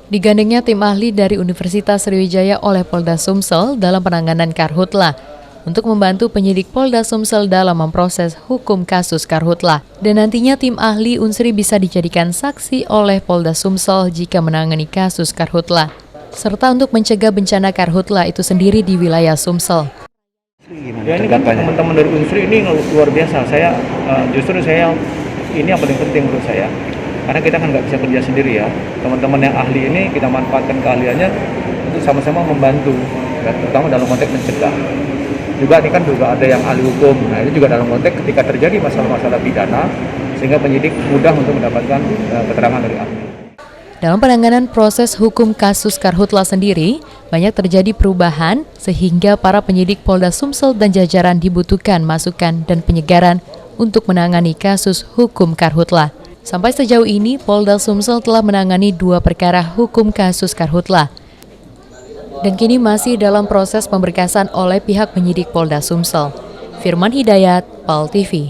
Digandengnya tim ahli dari Universitas Sriwijaya oleh Polda Sumsel dalam penanganan Karhutla untuk membantu penyidik Polda Sumsel dalam memproses hukum kasus Karhutla. Dan nantinya tim ahli Unsri bisa dijadikan saksi oleh Polda Sumsel jika menangani kasus Karhutla, serta untuk mencegah bencana Karhutla itu sendiri di wilayah Sumsel. Ya, ini kan teman-teman dari Unsri ini luar biasa. Justru ini yang paling penting menurut saya. Karena kita kan nggak bisa kerja sendiri ya. Teman-teman yang ahli ini kita manfaatkan keahliannya untuk sama-sama membantu, ya, terutama dalam konteks mencegah. Juga ini kan juga ada yang ahli hukum. Nah ini juga dalam konteks ketika terjadi masalah-masalah pidana, sehingga penyidik mudah untuk mendapatkan keterangan dari ahli. Dalam penanganan proses hukum kasus Karhutla sendiri, banyak terjadi perubahan sehingga para penyidik Polda Sumsel dan jajaran dibutuhkan masukan dan penyegaran untuk menangani kasus hukum Karhutla. Sampai sejauh ini, Polda Sumsel telah menangani 2 perkara hukum kasus Karhutla. Dan kini masih dalam proses pemberkasan oleh pihak penyidik Polda Sumsel. Firman Hidayat, PAL TV.